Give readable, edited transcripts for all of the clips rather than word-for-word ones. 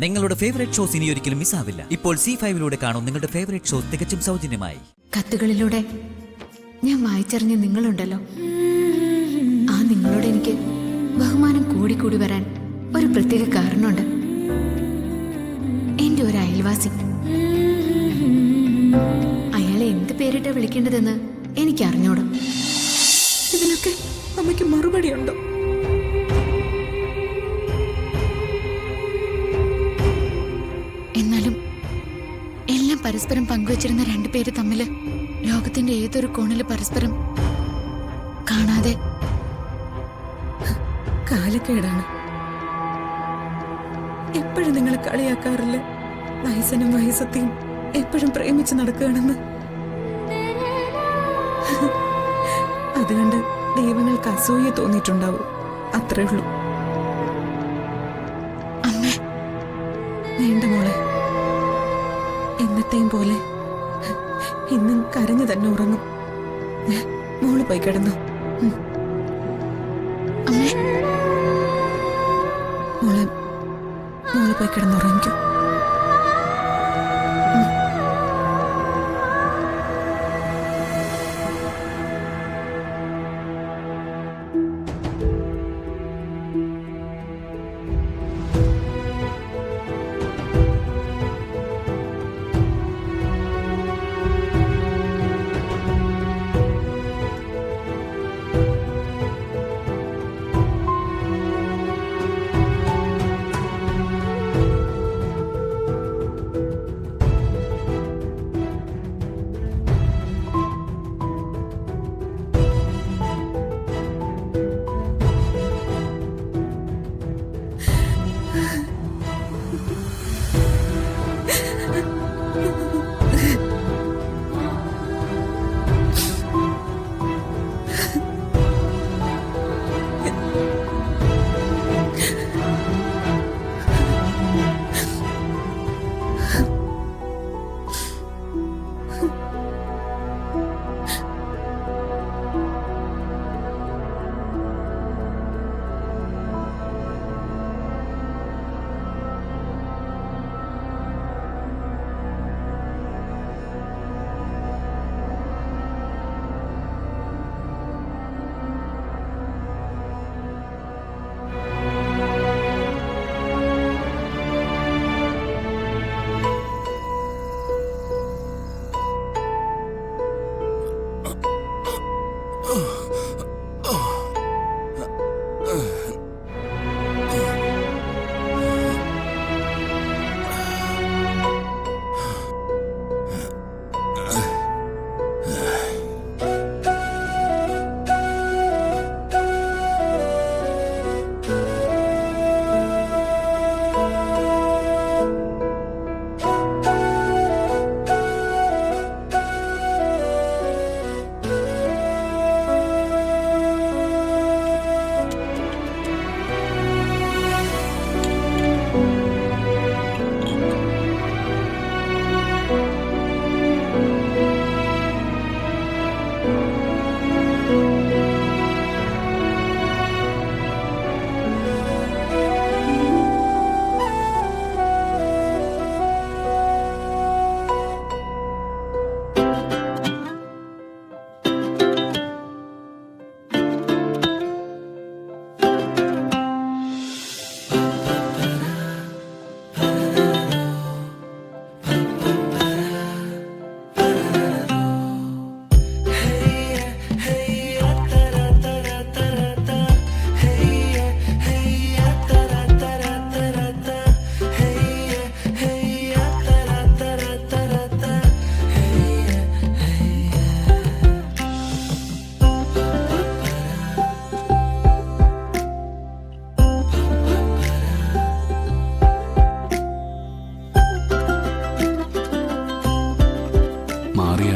നിങ്ങളുടെ favourite shows ഇനി ഒരിക്കലും മിസ്സാവില്ല. ഇപ്പോൾ C5 കാണും നിങ്ങളുടെ ഫേവറേറ്റ് ഷോസ് തികച്ചും സൗജന്യമായി. കത്തുകളിലൂടെ ഞാൻ വായിച്ചറിഞ്ഞ നിങ്ങളുണ്ടല്ലോ, ആ നിങ്ങളോട് എനിക്ക് ബഹുമാനം കൂടി വരാൻ ഒരു പ്രത്യേക കാരണമുണ്ട്. എന്റെ ഒരു അയൽവാസി, അയാളെ എന്ത് പേരിട്ടാ വിളിക്കേണ്ടതെന്ന് എനിക്ക് അറിഞ്ഞോടും. ഇതിനൊക്കെ അമ്മയ്ക്ക് മറുപടി ഉണ്ടോ? എന്നാലും എല്ലാം പരസ്പരം പങ്കുവച്ചിരുന്ന രണ്ടുപേര് തമ്മില് ലോകത്തിന്റെ ഏതൊരു കോണില് പരസ്പരം കാണാതെ കാലക്കേടാണ്. എപ്പോഴും നിങ്ങൾ കളിയാക്കാറില്ല, വയസ്സനും വയസ്സത്തെയും എപ്പോഴും പ്രേമിച്ച് നടക്കുകയാണെന്ന്. അതുകൊണ്ട് ദൈവങ്ങൾക്ക് അസൂയ തോന്നിയിട്ടുണ്ടാവും, അത്രേ ഉള്ളൂ. വേണ്ട മോളെ, എന്നത്തെയും പോലെ ഇന്നും കരഞ്ഞു തന്നെ ഉറങ്ങും. മോള് പോയി കിടന്നു. മോള് പോയി കിടന്നുറങ്ങിക്കോ.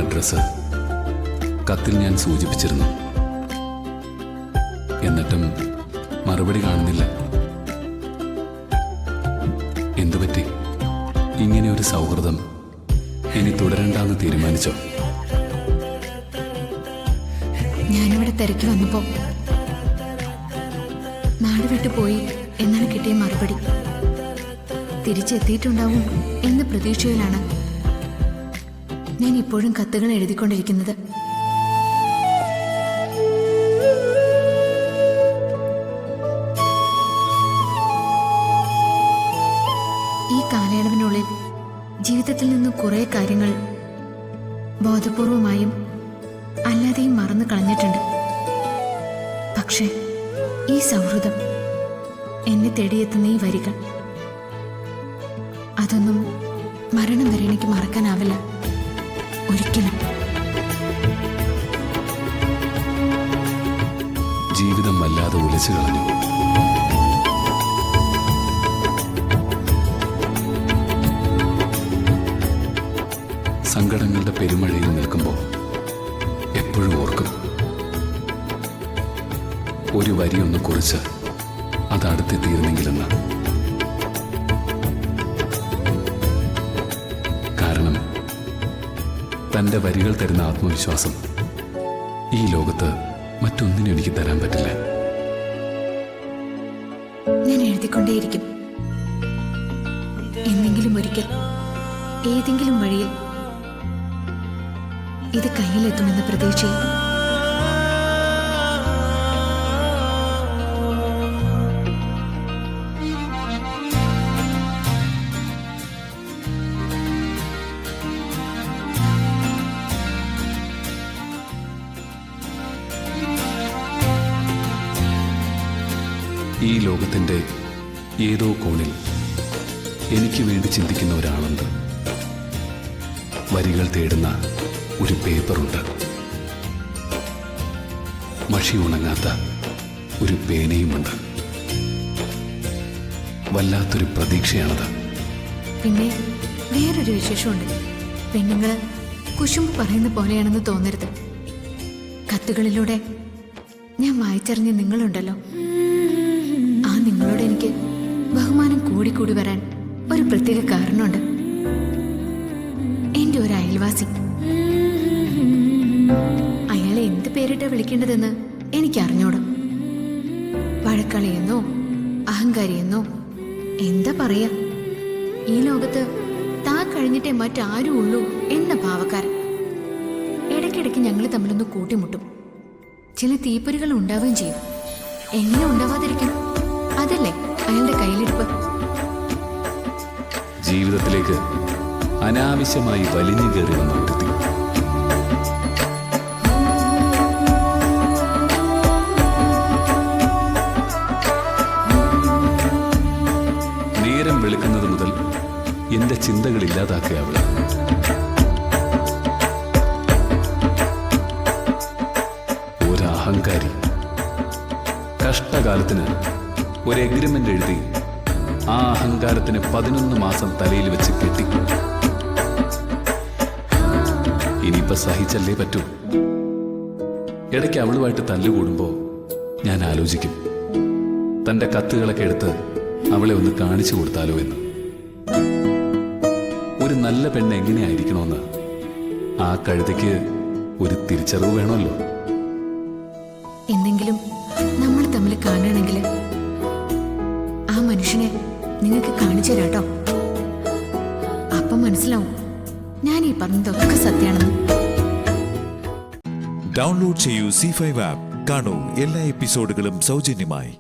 അഡ്രസ് കത്തിൽ ഞാൻ സൂചിപ്പിച്ചിരുന്നു. എന്നിട്ടും മറുപടി കാണുന്നില്ല. എന്തുപറ്റി? ഇങ്ങനെ ഒരു സൗഹൃദം ഇനി തുടരണ്ടെന്ന് തീരുമാനിച്ചോ? ഞാനിവിടെ തിരക്കി വന്നപ്പോ നാട് വിട്ടു പോയി എന്നാണ് കിട്ടിയ മറുപടി. തിരിച്ചെത്തിയിട്ടുണ്ടാവും എന്ന പ്രതീക്ഷയിലാണ് ഞാൻ ഇപ്പോഴും കത്തുകൾ എഴുതിക്കൊണ്ടിരിക്കുന്നത്. ഈ കാലയളവിനുള്ളിൽ ജീവിതത്തിൽ നിന്നും കുറെ കാര്യങ്ങൾ ബോധപൂർവമായും അല്ലാതെയും മറന്നു കളഞ്ഞിട്ടുണ്ട്. പക്ഷേ ഈ സൗഹൃദം, എന്നെ തേടിയെത്തുന്ന ഈ വരികൾ, അതൊന്നും മരണം വരെ എനിക്ക് മറക്കാനാവില്ല, ഒരിക്കലും. ജീവിതം വല്ലാതെ ഒലിച്ചു കളഞ്ഞു. സങ്കടങ്ങളുടെ പെരുമഴയിൽ നിൽക്കുമ്പോൾ എപ്പോഴും ഓർക്കും, ഒരു വരിയൊന്ന് കുറിച്ച് അത് അടുത്തെത്തിയിരുന്നെങ്കിലെന്ന്. കാരണം തൻ്റെ വരികൾ തരുന്ന ആത്മവിശ്വാസം ഈ ലോകത്ത് മറ്റൊന്നിനും എനിക്ക് തരാൻ പറ്റില്ല. ഞാൻ എഴുതിക്കൊണ്ടേയിരിക്കും. എന്നെങ്കിലും ഒരിക്കൽ ഏതെങ്കിലും വഴിയിൽ ഇത് കയ്യിലെത്തുമെന്ന പ്രതീക്ഷയിൽ. ഈ ലോകത്തിൻ്റെ ഏതോ കോണിൽ എനിക്ക് വേണ്ടി ചിന്തിക്കുന്ന ഒരാളുണ്ട്. വരികൾ തേടുന്ന ഒരു പേപ്പറുണ്ട്. മഷി ഉണങ്ങാത്ത ഒരു പേനയുമുണ്ട്. വല്ലാത്തൊരു പ്രതീക്ഷയാണത്. പിന്നെ വേറൊരു വിശേഷമുണ്ട്. പെണ്ണുങ്ങള് കുശുമ്പ് പറയുന്ന പോലെയാണെന്ന് തോന്നരുത്. കത്തുകളിലൂടെ ഞാൻ വായിച്ചറിഞ്ഞ നിങ്ങളുണ്ടല്ലോ, ആ നിങ്ങളോട് എനിക്ക് ബഹുമാനം കൂടി വരാൻ ഒരു പ്രത്യേക കാരണമുണ്ട്. എന്റെ ഒരു അയൽവാസി. അയാളെ എന്ത് പേരിട്ടാ വിളിക്കേണ്ടതെന്ന് എനിക്ക് അറിഞ്ഞോടും. വഴക്കളിയെന്നോ അഹങ്കാരിയെന്നോ എന്താ പറയാ, ഈ ലോകത്ത് താൻ കഴിഞ്ഞിട്ടേ മറ്റാരും ഉള്ളൂ എന്ന ഭാവക്കാരൻ. ഇടയ്ക്കിടയ്ക്ക് ഞങ്ങൾ തമ്മിലൊന്ന് കൂട്ടിമുട്ടും. ചില തീപ്പൊരികൾ ഉണ്ടാവുകയും ചെയ്യും. എങ്ങനെ ഉണ്ടാവാതിരിക്കണം? അതല്ലേ അയാളുടെ കയ്യിലിരിപ്പ്. ജീവിതത്തിലേക്ക് അനാവശ്യമായി വലിഞ്ഞു കയറി വന്ന ഒരുത്തി. നേരം വെളുക്കുന്നത് മുതൽ എന്റെ ചിന്തകൾ ഇല്ലാതാക്കുക അവള്. ഒരഹങ്കാരി. കഷ്ടകാലത്തിന് ഒരു എഗ്രിമെന്റ് എഴുതി ആ അഹങ്കാരത്തിന് 11 മാസം തലയിൽ വെച്ച് കെട്ടി. ഇനിയിപ്പോ സഹിച്ചല്ലേ പറ്റൂ. ഇടയ്ക്ക് അവളുമായിട്ട് തല്ലുകൂടുമ്പോ ഞാൻ ആലോചിക്കും, തന്റെ കത്തുകളൊക്കെ എടുത്ത് അവളെ ഒന്ന് കാണിച്ചു കൊടുത്താലോ എന്ന്. ഒരു നല്ല പെണ്ണ് എങ്ങനെയായിരിക്കണമെന്ന് ആ കഴുതയ്ക്ക് ഒരു തിരിച്ചറിവ് വേണമല്ലോ. എന്തെങ്കിലും നമ്മൾ തമ്മിൽ കാണുകയാണെങ്കിൽ ആ മനുഷ്യനെ നിങ്ങൾക്ക് കാണിച്ചു തരാട്ടോ. അപ്പം മനസ്സിലാവും ഞാൻ ഈ പറഞ്ഞതൊക്കെ സത്യമാണെന്ന്. ഡൗൺലോഡ് ചെയ്യൂ C5 ആപ്പ്. കാണൂ എല്ലാ എപ്പിസോഡുകളും സൗജന്യമായി.